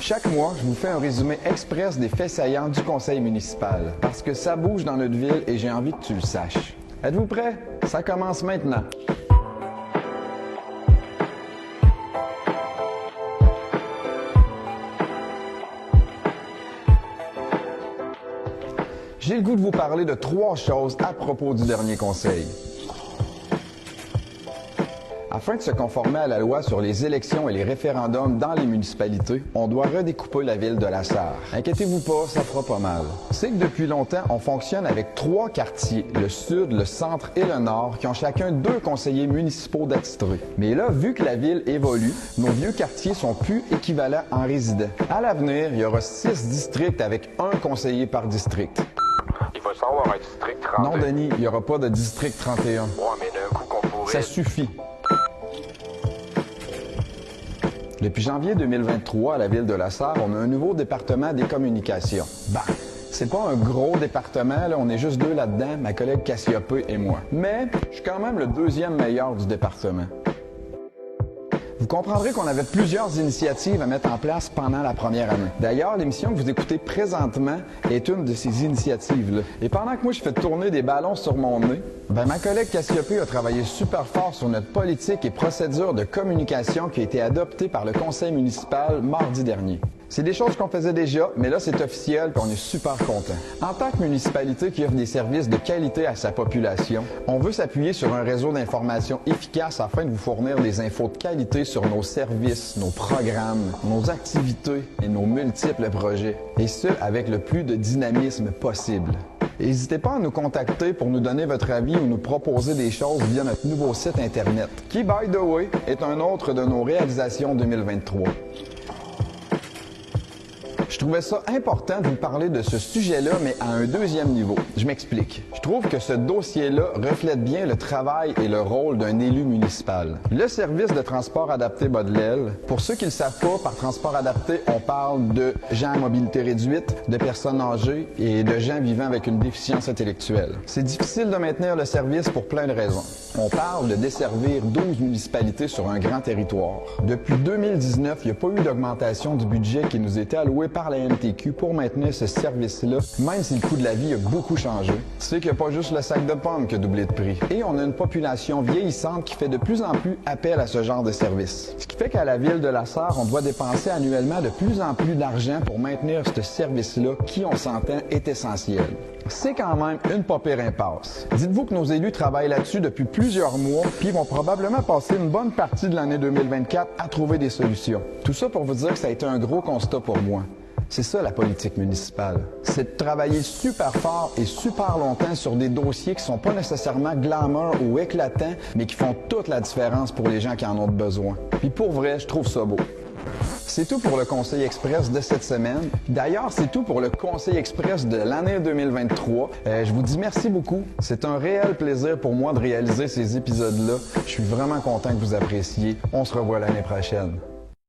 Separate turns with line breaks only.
Chaque mois, je vous fais un résumé express des faits saillants du conseil municipal. Parce que ça bouge dans notre ville et j'ai envie que tu le saches. Êtes-vous prêts? Ça commence maintenant. J'ai le goût de vous parler de 3 choses à propos du dernier conseil. Afin de se conformer à la loi sur les élections et les référendums dans les municipalités, on doit redécouper la ville de La Sarre. Inquiétez-vous pas, ça fera pas mal. C'est que depuis longtemps, on fonctionne avec 3 quartiers, le sud, le centre et le nord, qui ont chacun 2 conseillers municipaux d'attitrés. Mais là, vu que la ville évolue, nos vieux quartiers sont plus équivalents en résidents. À l'avenir, il y aura 6 districts avec 1 conseiller par district.
Il va savoir un district 31.
Non, Denis, il n'y aura pas de district 31.
Ouais, mais d'un coup qu'on pourrait...
Ça suffit. Depuis janvier 2023, à la ville de La Sarre, on a un nouveau département des communications. C'est pas un gros département, là, on est juste 2 là-dedans, ma collègue Cassiopée et moi. Mais je suis quand même le 2e meilleur du département. Vous comprendrez qu'on avait plusieurs initiatives à mettre en place pendant la première année. D'ailleurs, l'émission que vous écoutez présentement est une de ces initiatives-là. Et pendant que moi, je fais tourner des ballons sur mon nez, ma collègue Cassiopée a travaillé super fort sur notre politique et procédure de communication qui a été adoptée par le conseil municipal mardi dernier. C'est des choses qu'on faisait déjà, mais là, c'est officiel et on est super contents. En tant que municipalité qui offre des services de qualité à sa population, on veut s'appuyer sur un réseau d'information efficace afin de vous fournir des infos de qualité sur nos services, nos programmes, nos activités et nos multiples projets. Et ce, avec le plus de dynamisme possible. N'hésitez pas à nous contacter pour nous donner votre avis ou nous proposer des choses via notre nouveau site Internet, qui, by the way, est un autre de nos réalisations 2023. Je trouvais ça important de vous parler de ce sujet-là, mais à un 2e niveau. Je m'explique. Je trouve que ce dossier-là reflète bien le travail et le rôle d'un élu municipal. Le service de transport adapté bas de l'aile, pour ceux qui ne le savent pas, par transport adapté, on parle de gens à mobilité réduite, de personnes âgées et de gens vivant avec une déficience intellectuelle. C'est difficile de maintenir le service pour plein de raisons. On parle de desservir 12 municipalités sur un grand territoire. Depuis 2019, il n'y a pas eu d'augmentation du budget qui nous était alloué par la MTQ pour maintenir ce service-là, même si le coût de la vie a beaucoup changé. C'est qu'il n'y a pas juste le sac de pommes qui a doublé de prix. Et on a une population vieillissante qui fait de plus en plus appel à ce genre de service. Ce qui fait qu'à la ville de La Sarre, on doit dépenser annuellement de plus en plus d'argent pour maintenir ce service-là qui, on s'entend, est essentiel. C'est quand même une pas pire impasse. Dites-vous que nos élus travaillent là-dessus depuis plusieurs mois, puis vont probablement passer une bonne partie de l'année 2024 à trouver des solutions. Tout ça pour vous dire que ça a été un gros constat pour moi. C'est ça la politique municipale. C'est de travailler super fort et super longtemps sur des dossiers qui sont pas nécessairement glamour ou éclatants, mais qui font toute la différence pour les gens qui en ont besoin. Puis pour vrai, je trouve ça beau. C'est tout pour le Conseil Express de cette semaine. D'ailleurs, c'est tout pour le Conseil Express de l'année 2023. Je vous dis merci beaucoup. C'est un réel plaisir pour moi de réaliser ces épisodes-là. Je suis vraiment content que vous appréciez. On se revoit l'année prochaine.